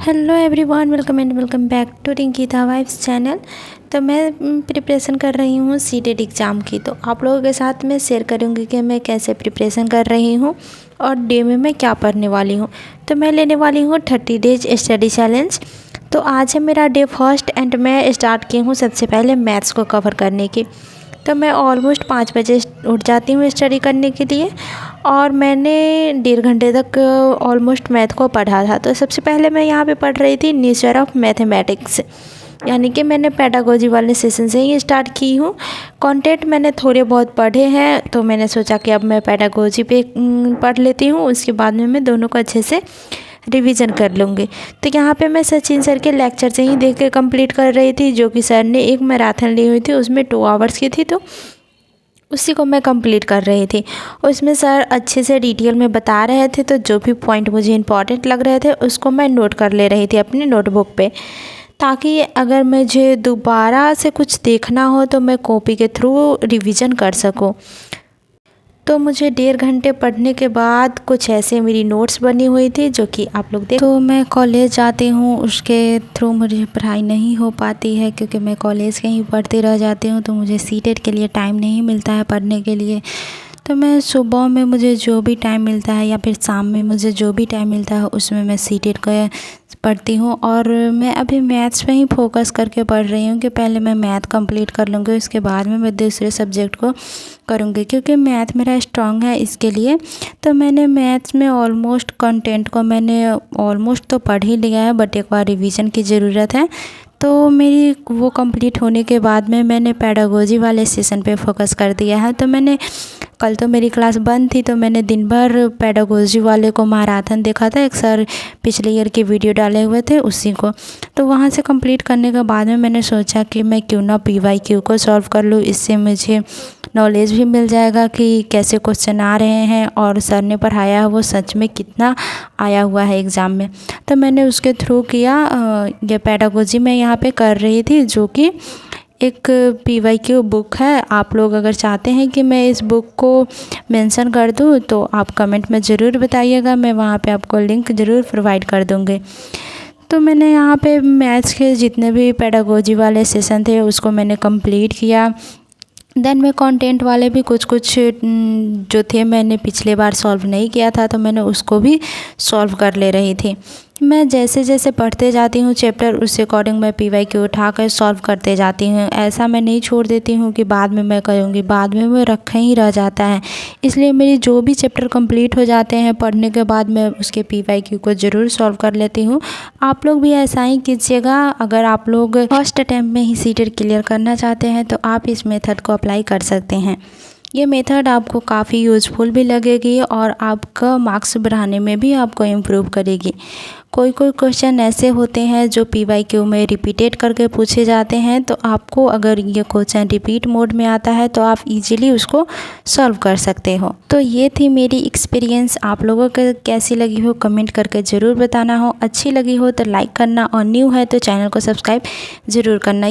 Hello everyone, welcome back to Rinkita vibes channel. तो मैं preparation कर रही हूँ सीटेट एग्ज़ाम की। तो आप लोगों के साथ मैं शेयर करूँगी कि मैं कैसे प्रिपरेशन कर रही हूँ और डे में मैं क्या पढ़ने वाली हूँ। तो मैं लेने वाली हूँ 30 डेज स्टडी चैलेंज। तो आज है मेरा डे फर्स्ट एंड मैं स्टार्ट की हूँ सबसे पहले मैथ्स को कवर करने की। तो मैं ऑलमोस्ट 5 बजे उठ जाती हूँ स्टडी करने के लिए और मैंने 1.5 घंटे तक ऑलमोस्ट मैथ को पढ़ा था। तो सबसे पहले मैं यहाँ पे पढ़ रही थी नेचर ऑफ मैथमेटिक्स, यानी कि मैंने पेडागोजी वाले सेशन से ही स्टार्ट की हूँ। कंटेंट मैंने थोड़े बहुत पढ़े हैं, तो मैंने सोचा कि अब मैं पेडागोजी पे पढ़ लेती हूँ, उसके बाद में मैं दोनों को अच्छे से रिवीजन कर लूँगी। तो यहाँ पे मैं सचिन सर के लेक्चर से ही देख के कंप्लीट कर रही थी, जो कि सर ने एक मैराथन ली हुई थी, उसमें 2 आवर्स की थी, तो उसी को मैं कंप्लीट कर रही थी। उसमें सर अच्छे से डिटेल में बता रहे थे, तो जो भी पॉइंट मुझे इंपॉर्टेंट लग रहे थे उसको मैं नोट कर ले रही थी अपनी नोटबुक पे, ताकि अगर मुझे दोबारा से कुछ देखना हो तो मैं कॉपी के थ्रू रिवीजन कर सकूं। तो मुझे 1.5 घंटे पढ़ने के बाद कुछ ऐसे मेरी नोट्स बनी हुई थी, जो कि आप लोग देख। तो मैं कॉलेज जाती हूँ, उसके थ्रू मुझे पढ़ाई नहीं हो पाती है, क्योंकि मैं कॉलेज कहीं पढ़ती रह जाती हूँ, तो मुझे सीटेट के लिए टाइम नहीं मिलता है पढ़ने के लिए। तो मैं सुबह में मुझे जो भी टाइम मिलता है या फिर शाम में मुझे जो भी टाइम मिलता है उसमें मैं सीटेट का पढ़ती हूँ। और मैं अभी मैथ्स पे ही फोकस करके पढ़ रही हूँ कि पहले मैं मैथ कंप्लीट कर लूँगी, उसके बाद में मैं दूसरे सब्जेक्ट को करूँगी, क्योंकि मैथ मेरा स्ट्रांग है इसके लिए। तो मैंने मैथ्स में ऑलमोस्ट कंटेंट को मैंने ऑलमोस्ट तो पढ़ ही लिया है, बट एक बार रिवीजन की ज़रूरत है। तो मेरी वो कंप्लीट होने के बाद में मैंने पेडागोजी वाले सेशन पे फोकस कर दिया है। तो मैंने कल तो मेरी क्लास बंद थी, तो मैंने दिन भर पेडागोजी वाले को मैराथन देखा था। एक सर पिछले ईयर की वीडियो डाले हुए थे उसी को। तो वहाँ से कंप्लीट करने के बाद में मैंने सोचा कि मैं क्यों ना PYQ को सॉल्व कर लूँ, इससे मुझे नॉलेज भी मिल जाएगा कि कैसे क्वेश्चन आ रहे हैं और सर ने पढ़ाया है वो सच में कितना आया हुआ है एग्ज़ाम में। तो मैंने उसके थ्रू किया। ये पेडागोजी मैं यहाँ पे कर रही थी, जो कि एक PYQ बुक है। आप लोग अगर चाहते हैं कि मैं इस बुक को मेंशन कर दूं तो आप कमेंट में ज़रूर बताइएगा, मैं वहाँ पे आपको लिंक ज़रूर प्रोवाइड कर दूँगी। तो मैंने यहाँ पे मैथ्स के जितने भी पेडागोजी वाले सेशन थे उसको मैंने कंप्लीट किया। देन मैं कंटेंट वाले भी कुछ जो थे मैंने पिछले बार सॉल्व नहीं किया था, तो मैंने उसको भी सॉल्व कर ले रही थी। मैं जैसे जैसे पढ़ते जाती हूँ चैप्टर, उस अकॉर्डिंग मैं PYQ उठा कर सॉल्व करते जाती हूँ। ऐसा मैं नहीं छोड़ देती हूँ कि बाद में मैं करूँगी, बाद में वो रखा ही रह जाता है। इसलिए मेरी जो भी चैप्टर कंप्लीट हो जाते हैं पढ़ने के बाद मैं उसके PYQ को ज़रूर सॉल्व कर लेती हूँ। आप लोग भी ऐसा ही कीजिएगा। अगर आप लोग फर्स्ट अटैम्प्ट में ही सीटेट क्लियर करना चाहते हैं तो आप इस मेथड को अप्लाई कर सकते हैं। ये मेथड आपको काफ़ी यूज़फुल भी लगेगी और आपका मार्क्स बढ़ाने में भी आपको इम्प्रूव करेगी। कोई क्वेश्चन ऐसे होते हैं जो PYQ में रिपीटेड करके पूछे जाते हैं, तो आपको अगर ये क्वेश्चन रिपीट मोड में आता है तो आप इजीली उसको सॉल्व कर सकते हो। तो ये थी मेरी एक्सपीरियंस। आप लोगों को कैसी लगी हो कमेंट करके ज़रूर बताना हो। अच्छी लगी हो तो लाइक करना और न्यू है तो चैनल को सब्सक्राइब ज़रूर करना।